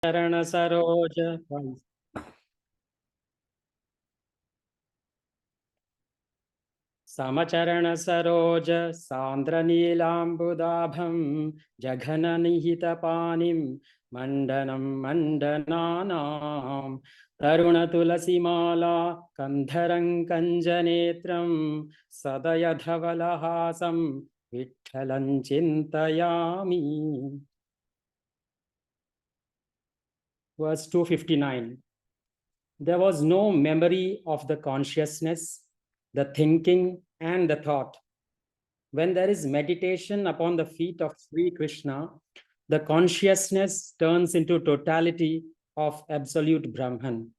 Charan Saroja. Samacharan Saroja Sandra Nilambudabham Jaghana Nihitapanim Mandanam Mandananam Taruna Tulasi Kandharang Kanjanetram Sadayadhavalahasam Vitthalan Chintayami. Verse 259. There was no memory of the consciousness, the thinking, and the thought. When there is meditation upon the feet of Sri Krishna, the consciousness turns into totality of absolute Brahman.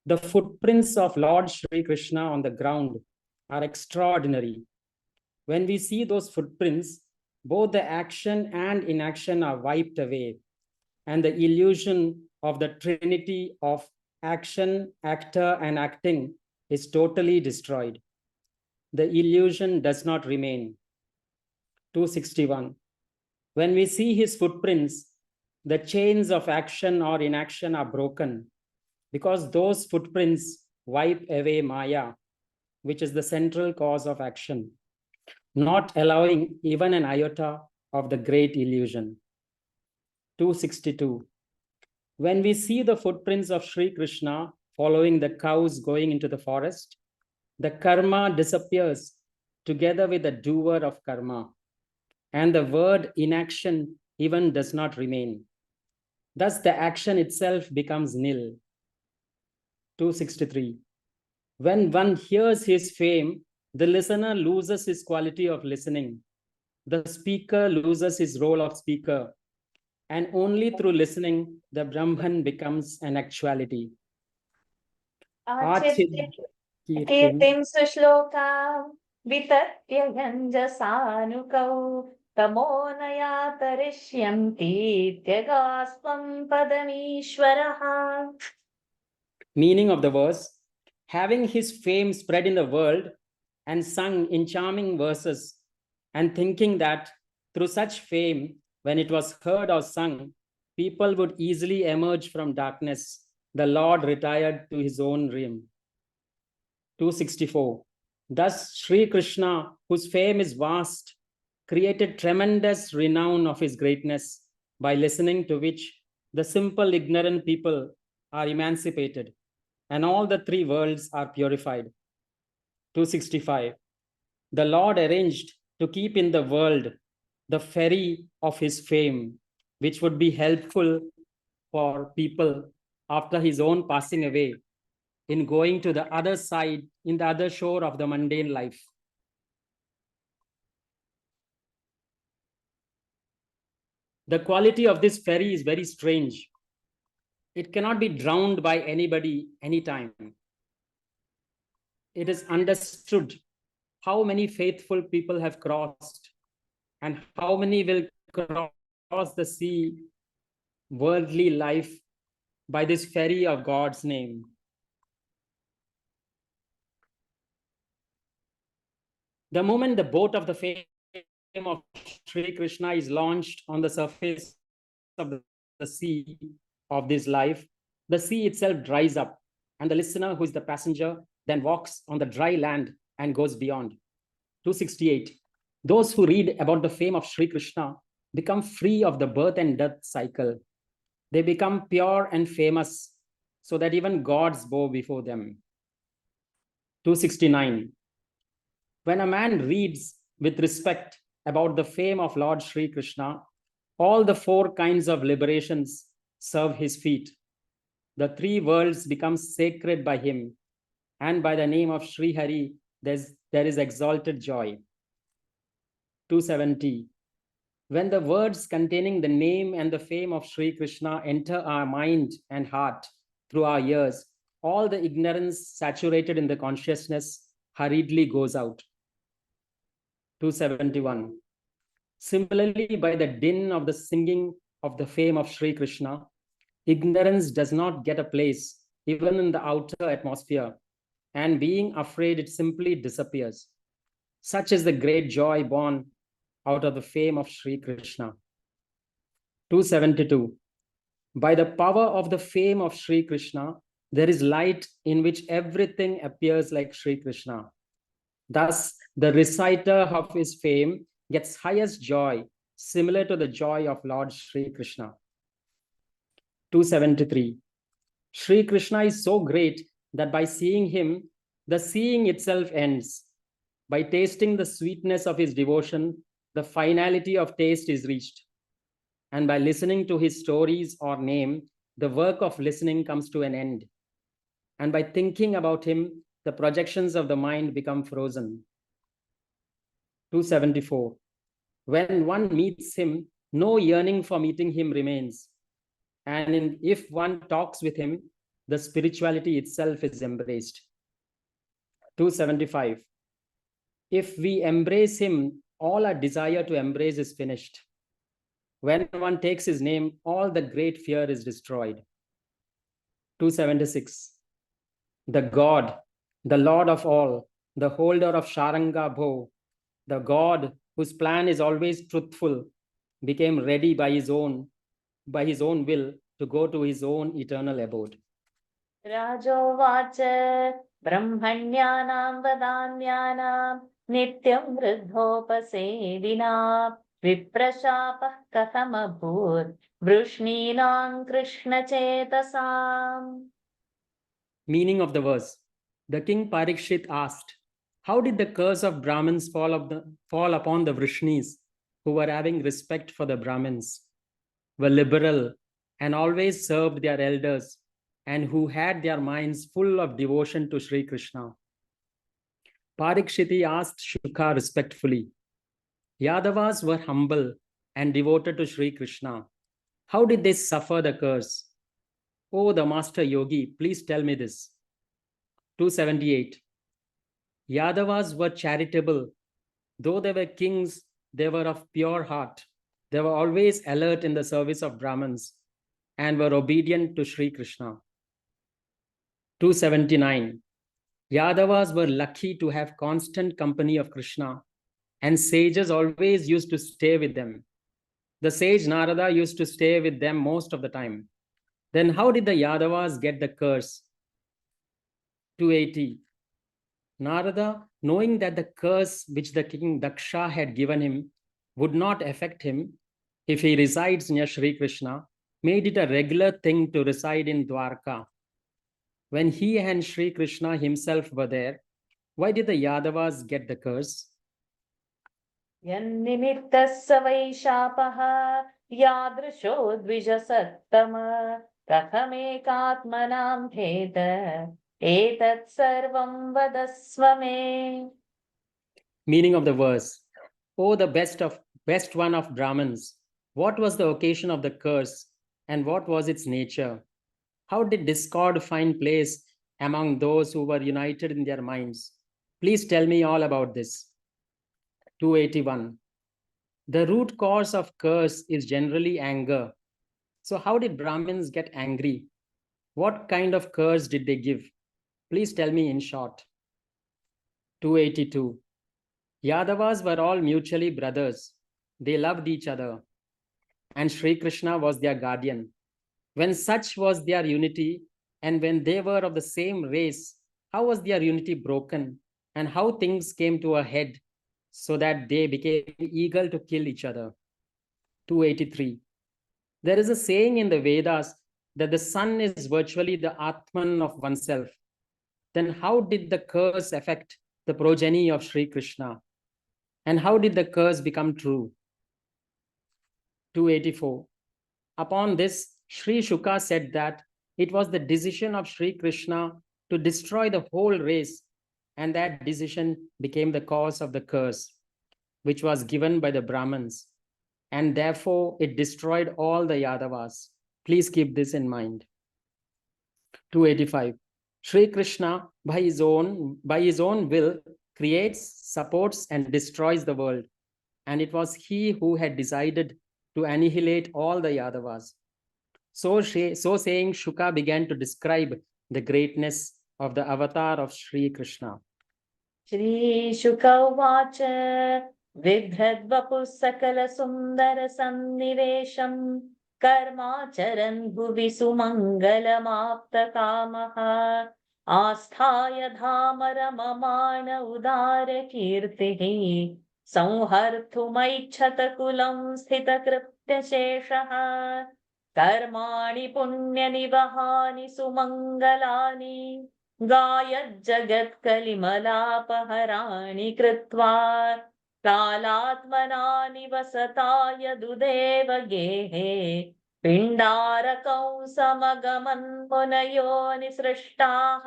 The footprints of Lord Sri Krishna on the ground are extraordinary. When we see those footprints, both the action and inaction are wiped away, and the illusion of the trinity of action, actor, and acting is totally destroyed. The illusion does not remain. 261. When we see his footprints, the chains of action or inaction are broken because those footprints wipe away Maya, which is the central cause of action, not allowing even an iota of the great illusion. 262. When we see the footprints of Sri Krishna following the cows going into the forest, the karma disappears together with the doer of karma, and the word inaction even does not remain. Thus, the action itself becomes nil. 263. When one hears his fame, the listener loses his quality of listening. The speaker loses his role of speaker. And only through listening, the Brahman becomes an actuality. Kirtim sushloka vitatya ganjasanukau tamo nayatarishyamti tyagaspam padamishvaraha. Meaning of the verse: having his fame spread in the world and sung in charming verses, and thinking that through such fame, when it was heard or sung, people would easily emerge from darkness, the Lord retired to his own realm. 264. Thus, Sri Krishna, whose fame is vast, created tremendous renown of his greatness, by listening to which the simple, ignorant people are emancipated, and all the three worlds are purified. 265. The Lord arranged to keep in the world the ferry of his fame, which would be helpful for people after his own passing away in going to the other side, in the other shore of the mundane life. The quality of this ferry is very strange. It cannot be drowned by anybody, anytime. It is understood how many faithful people have crossed and how many will cross the sea, worldly life, by this ferry of God's name. The moment the boat of the fame of Sri Krishna is launched on the surface of the sea of this life, the sea itself dries up, and the listener, who is the passenger, then walks on the dry land and goes beyond. 268. Those who read about the fame of Sri Krishna become free of the birth and death cycle. They become pure and famous, so that even gods bow before them. 269. When a man reads with respect about the fame of Lord Sri Krishna, all the four kinds of liberations serve his feet. The three worlds become sacred by him, and by the name of Sri Hari, there is exalted joy. 270. When the words containing the name and the fame of Sri Krishna enter our mind and heart through our ears, all the ignorance saturated in the consciousness hurriedly goes out. 271. Similarly, by the din of the singing of the fame of Sri Krishna, ignorance does not get a place even in the outer atmosphere, and being afraid, it simply disappears. Such is the great joy born out of the fame of Sri Krishna. 272. By the power of the fame of Sri Krishna, there is light in which everything appears like Sri Krishna. Thus, the reciter of his fame gets highest joy, similar to the joy of Lord Sri Krishna. 273. Sri Krishna is so great that by seeing him, the seeing itself ends. By tasting the sweetness of his devotion, the finality of taste is reached. And by listening to his stories or name, the work of listening comes to an end. And by thinking about him, the projections of the mind become frozen. 274. When one meets him, no yearning for meeting him remains. And if one talks with him, the spirituality itself is embraced. 275. If we embrace him, all our desire to embrace is finished. When one takes his name, all the great fear is destroyed. 276. The God, the Lord of all, the holder of Sharanga Bho, the God whose plan is always truthful, became ready by his own will to go to his own eternal abode. Rajovacha brahmanyānām vadāmyānām nityam vruddhopasedinām viprashāpah kathamabhūt vrushnīnām krishna chetasām. Meaning of the verse. The king Parikshit asked, how did the curse of Brahmins fall upon the Vrishnis, who were having respect for the Brahmins, were liberal, and always served their elders, and who had their minds full of devotion to Sri Krishna? Parikshiti asked Shuka respectfully, Yadavas were humble and devoted to Sri Krishna. How did they suffer the curse? Oh, the master yogi, please tell me this. 278. Yadavas were charitable. Though they were kings, they were of pure heart. They were always alert in the service of Brahmins and were obedient to Sri Krishna. 279. Yadavas were lucky to have constant company of Krishna, and sages always used to stay with them. The sage Narada used to stay with them most of the time. Then how did the Yadavas get the curse? 280. Narada, knowing that the curse which the king Daksha had given him would not affect him if he resides near Sri Krishna, made it a regular thing to reside in Dwarka. When he and Sri Krishna himself were there, why did the Yadavas get the curse? Yannimittassa vaishāpaha yādrisho dvijasattama kathamekātmanām bheda etat sarvam vadasva me. Meaning of the verse. Oh, the best one of Brahmins, what was the occasion of the curse and what was its nature? How did discord find place among those who were united in their minds? Please tell me all about this. 281. The root cause of curse is generally anger. So how did Brahmins get angry? What kind of curse did they give? Please tell me in short. 282. Yadavas were all mutually brothers. They loved each other. And Sri Krishna was their guardian. When such was their unity, and when they were of the same race, how was their unity broken? And how things came to a head so that they became eager to kill each other? 283. There is a saying in the Vedas that the son is virtually the Atman of oneself. Then how did the curse affect the progeny of Sri Krishna? And how did the curse become true? 284. Upon this, Sri Shuka said that it was the decision of Sri Krishna to destroy the whole race, and that decision became the cause of the curse, which was given by the Brahmins, and therefore it destroyed all the Yadavas. Please keep this in mind. 285. Sri Krishna, by his own will, creates, supports, and destroys the world, and it was he who had decided to annihilate all the Yadavas. So saying, Shuka began to describe the greatness of the avatar of Sri Krishna. Shri Shuka uvacha vidhadvapu sakala sundara sannivesham कर्माचरन् भुवि सुमङ्गलमाप्तकामः आस्थाय धामरममाण उदारकीर्तिः संहर्तुमैच्छत कुलं स्थितकृत्यशेषः कर्माणि पुण्यनिवहानि सुमङ्गलानि गायज्जगत्कलिमलापहराणि कृत्वा कालात्मना निवसताय दुदेव गेहे पिण्डारकौ समगमन् मुनयो निसृष्टाः.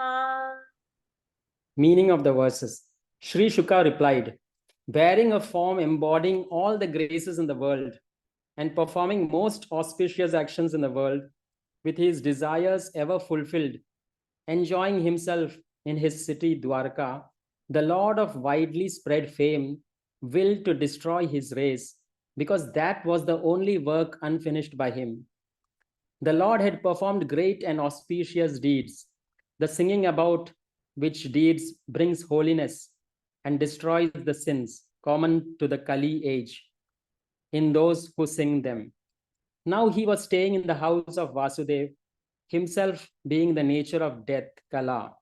Meaning of the verses. Sri Shuka replied, bearing a form embodying all the graces in the world and performing most auspicious actions in the world, with his desires ever fulfilled, enjoying himself in his city Dwarka, the Lord of widely spread fame willed to destroy his race because that was the only work unfinished by him. The Lord had performed great and auspicious deeds, the singing about which deeds brings holiness and destroys the sins common to the Kali age in those who sing them. Now he was staying in the house of Vasudev, himself being the nature of death, Kala.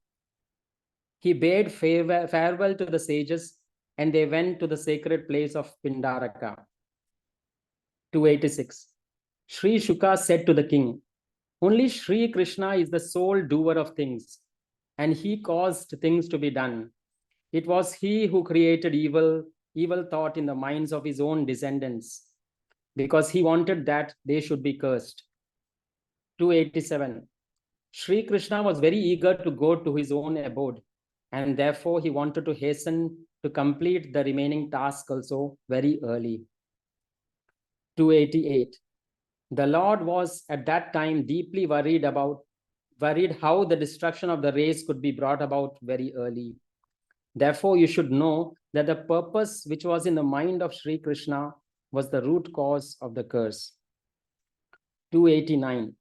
He bade farewell to the sages and they went to the sacred place of Pindaraka. 286. Sri Shuka said to the king, only Sri Krishna is the sole doer of things, and he caused things to be done. It was he who created evil thought in the minds of his own descendants, because he wanted that they should be cursed. 287. Sri Krishna was very eager to go to his own abode, and therefore he wanted to hasten to complete the remaining task also very early. 288. The Lord was at that time deeply worried how the destruction of the race could be brought about very early. Therefore, you should know that the purpose which was in the mind of Sri Krishna was the root cause of the curse. 289.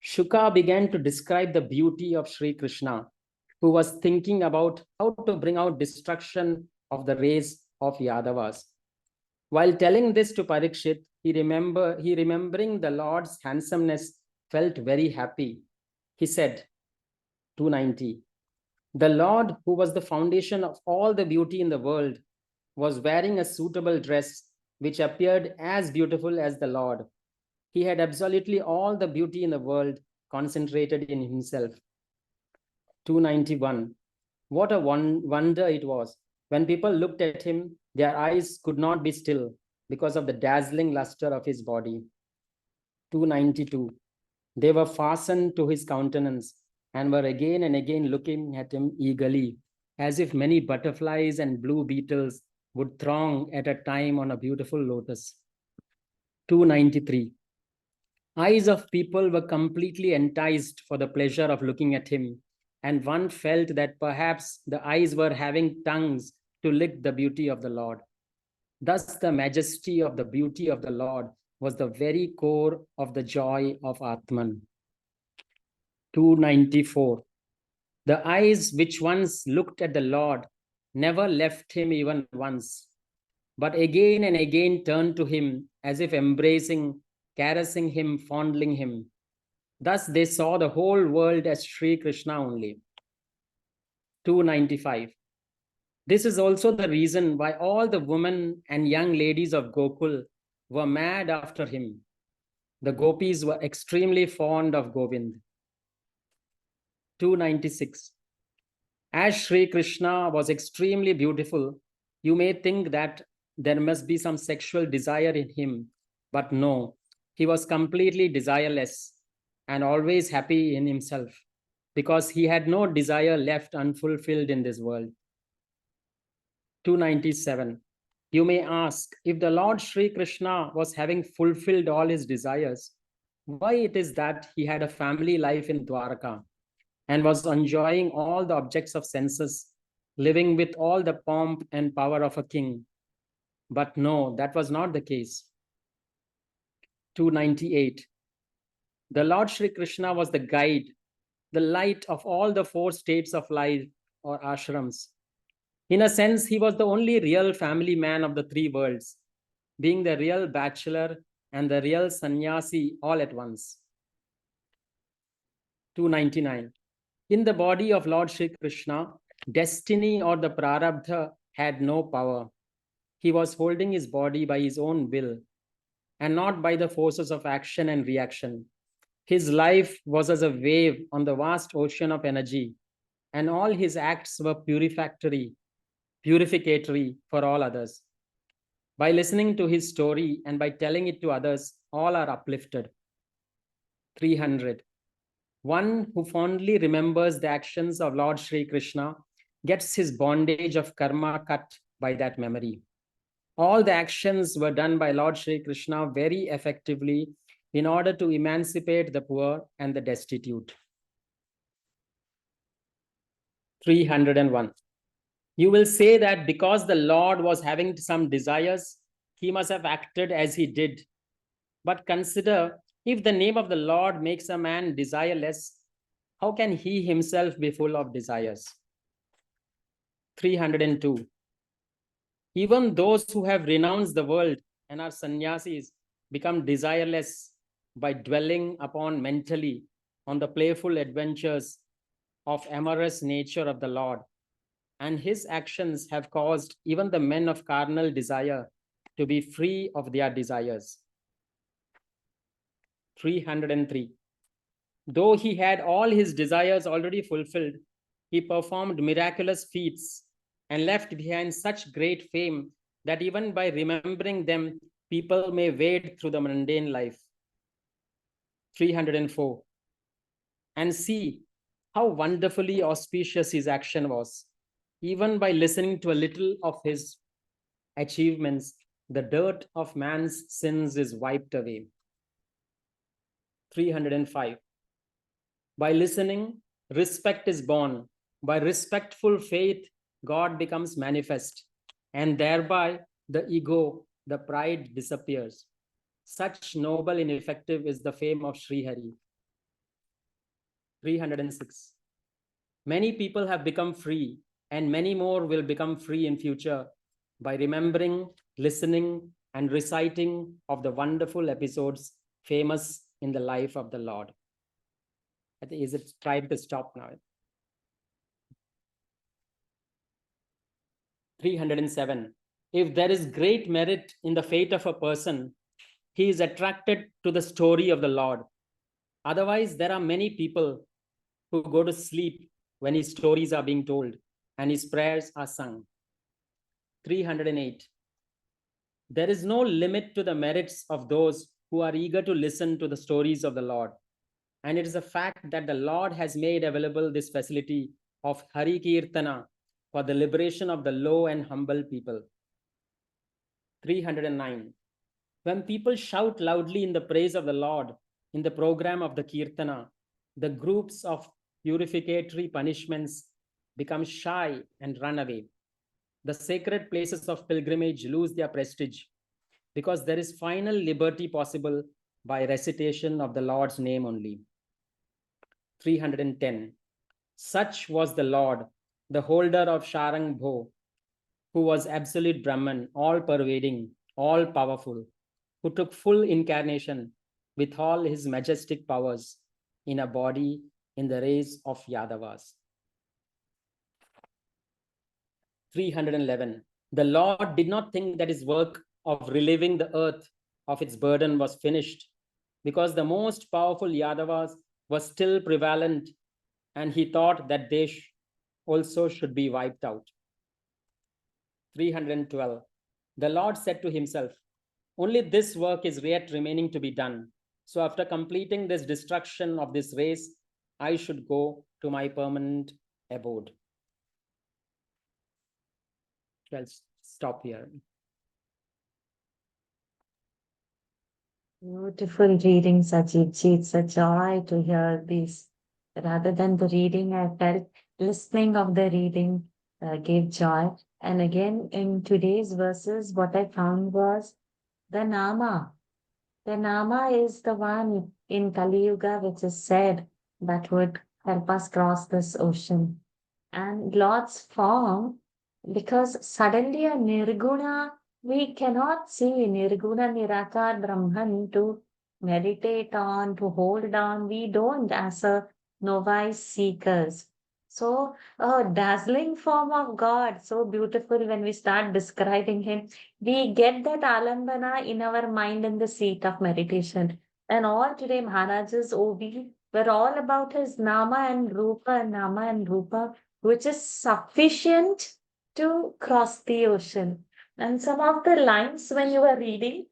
Shuka began to describe the beauty of Sri Krishna, who was thinking about how to bring out destruction of the race of Yadavas. While telling this to Parikshit, he remembering the Lord's handsomeness, felt very happy. He said, 290, the Lord, who was the foundation of all the beauty in the world, was wearing a suitable dress which appeared as beautiful as the Lord. He had absolutely all the beauty in the world concentrated in himself. 291. What a wonder it was. When people looked at him, their eyes could not be still because of the dazzling luster of his body. 292. They were fastened to his countenance and were again and again looking at him eagerly, as if many butterflies and blue beetles would throng at a time on a beautiful lotus. 293. Eyes of people were completely enticed for the pleasure of looking at him, and one felt that perhaps the eyes were having tongues to lick the beauty of the Lord. Thus, the majesty of the beauty of the Lord was the very core of the joy of Atman. 294. The eyes which once looked at the Lord never left him even once, but again and again turned to him as if embracing, caressing him, fondling him. Thus they saw the whole world as Sri Krishna only. 295. This is also the reason why all the women and young ladies of Gokul were mad after him. The gopis were extremely fond of Govind. 296. As Sri Krishna was extremely beautiful, you may think that there must be some sexual desire in him, but no, he was completely desireless and always happy in himself because he had no desire left unfulfilled in this world. 297. You may ask, if the Lord Sri Krishna was having fulfilled all his desires, why it is that he had a family life in Dwarka and was enjoying all the objects of senses, living with all the pomp and power of a king? But no, that was not the case. 298. The Lord Sri Krishna was the guide, the light of all the four states of life or ashrams. In a sense, he was the only real family man of the three worlds, being the real bachelor and the real sannyasi all at once. 299. In the body of Lord Sri Krishna, destiny or the prarabdha had no power. He was holding his body by his own will and not by the forces of action and reaction. His life was as a wave on the vast ocean of energy, and all his acts were purificatory for all others. By listening to his story and by telling it to others, all are uplifted. 300. One who fondly remembers the actions of Lord Sri Krishna gets his bondage of karma cut by that memory. All the actions were done by Lord Sri Krishna very effectively in order to emancipate the poor and the destitute. 301. You will say that because the Lord was having some desires, he must have acted as he did. But consider, if the name of the Lord makes a man desireless, how can he himself be full of desires? 302. Even those who have renounced the world and are sannyasis become desireless by dwelling upon mentally on the playful adventures of amorous nature of the Lord. And his actions have caused even the men of carnal desire to be free of their desires. 303. Though he had all his desires already fulfilled, he performed miraculous feats and left behind such great fame that even by remembering them, people may wade through the mundane life. 304. And see how wonderfully auspicious his action was. Even by listening to a little of his achievements, the dirt of man's sins is wiped away. 305. By listening, respect is born. By respectful faith, God becomes manifest, and thereby the ego, the pride disappears. Such noble and effective is the fame of Sri Hari. 306. Many people have become free, and many more will become free in future by remembering, listening, and reciting of the wonderful episodes famous in the life of the Lord. I think, is it time to stop now? 307. If there is great merit in the fate of a person, he is attracted to the story of the Lord. Otherwise, there are many people who go to sleep when his stories are being told and his prayers are sung. 308. There is no limit to the merits of those who are eager to listen to the stories of the Lord. And it is a fact that the Lord has made available this facility of Hari Kirtana for the liberation of the low and humble people. 309. When people shout loudly in the praise of the Lord in the program of the Kirtana, the groups of purificatory punishments become shy and run away. The sacred places of pilgrimage lose their prestige because there is final liberty possible by recitation of the Lord's name only. 310. Such was the Lord, the holder of Sharang Bho, who was absolute Brahman, all pervading, all powerful, who took full incarnation with all his majestic powers in a body in the race of Yadavas. 311. The Lord did not think that his work of relieving the earth of its burden was finished, because the most powerful Yadavas was still prevalent, and he thought that they also should be wiped out. 312. The Lord said to himself, only this work is yet remaining to be done. So after completing this destruction of this race, I should go to my permanent abode. I'll stop here. Beautiful reading, Sajidji. It's a joy to hear this. Rather than the reading, I felt listening of the reading gave joy. And again, in today's verses, what I found was the Nama. The Nama is the one in Kali Yuga which is said that would help us cross this ocean. And Lord's form, because suddenly a Nirguna We cannot see Nirguna Nirakar Brahman to meditate on, to hold on. We don't as a novice seekers. So, a dazzling form of God, so beautiful when we start describing Him. We get that alambana in our mind in the seat of meditation. And all today, Maharaj's OB were all about His Nama and Rupa, which is sufficient to cross the ocean. And some of the lines when you were reading,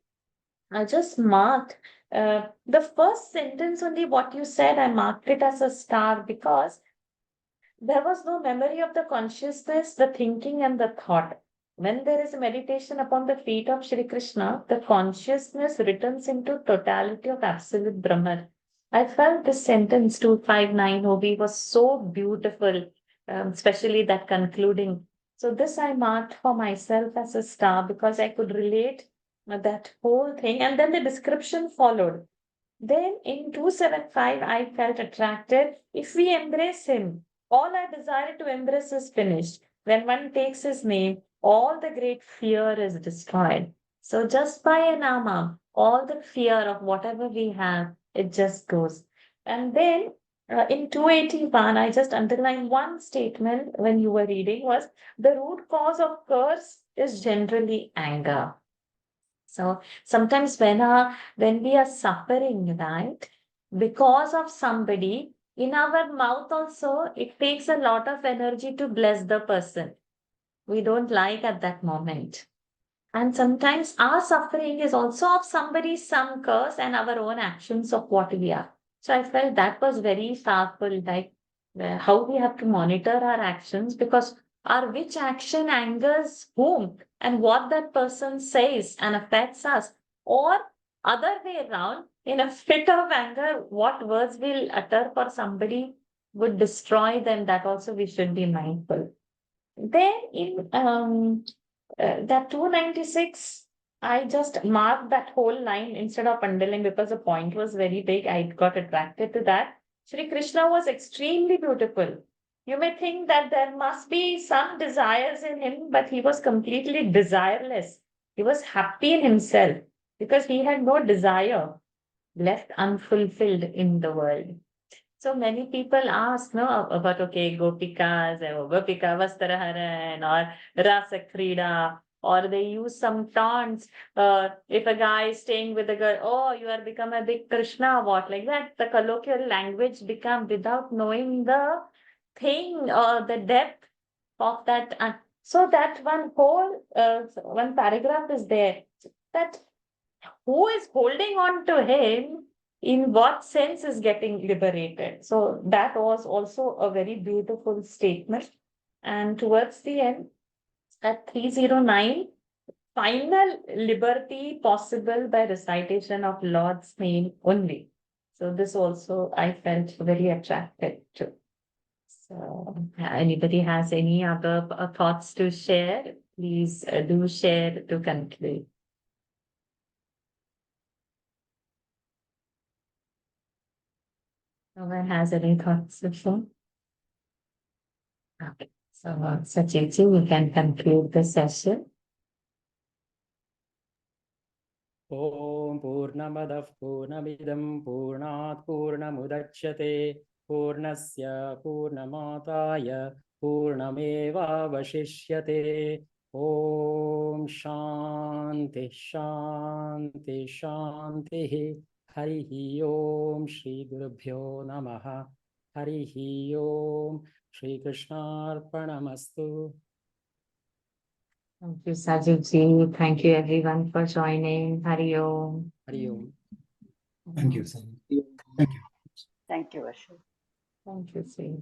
I just marked the first sentence only what you said, I marked it as a star because there was no memory of the consciousness, the thinking, and the thought. When there is a meditation upon the feet of Shri Krishna, the consciousness returns into totality of absolute Brahman. I felt this sentence 259 OB was so beautiful, especially that concluding. So, this I marked for myself as a star because I could relate that whole thing. And then the description followed. Then in 275, I felt attracted. If we embrace him, all our desire to embrace is finished. When one takes his name, all the great fear is destroyed. So just by a nama, all the fear of whatever we have, it just goes. And then in 281, I just underlined one statement when you were reading was the root cause of curse is generally anger. So sometimes when we are suffering, right, because of somebody, in our mouth also, it takes a lot of energy to bless the person. We don't like at that moment. And sometimes our suffering is also of somebody's some curse and our own actions of what we are. So I felt that was very powerful, like how we have to monitor our actions because our which action angers whom and what that person says and affects us. Or other way around, in a fit of anger, what words we'll utter for somebody would destroy them. That also we should be mindful. Then in that 296, I just marked that whole line instead of underlining because the point was very big. I got attracted to that. Shri Krishna was extremely beautiful. You may think that there must be some desires in him, but he was completely desireless. He was happy in himself because he had no desire left unfulfilled in the world. So many people ask no about okay gopikas or gopika vastaraharan or rasa krida or they use some taunts. If a guy is staying with a girl, oh you are become a big Krishna what like that. The colloquial language become without knowing the thing or the depth of that. So that one paragraph is there that who is holding on to him in what sense is getting liberated. So that was also a very beautiful statement. And towards the end, at 309, final liberty possible by recitation of Lord's name only. So this also I felt very attracted to. So anybody has any other thoughts to share? Please do share to conclude. No one has any thoughts before? Okay. So, Sachiti, we can conclude the session. ॐ पूर्णमदः पूर्णमिदं पूर्णात् पूर्णमुदच्यते पूर्णस्य पूर्णमादाय पूर्णमेवावशिष्यते ॐ शान्ति शान्ति शान्तिः हरिः ॐ श्रीगुरुभ्यो नमः हरिः ॐ श्रीकृष्णार्पणमस्तु. Thank you, Sajivji. Thank you, everyone, for joining. Hari Om. Hari Om. Thank you, Sam. Thank you. Thank you, Ashok. Thank you, Sri.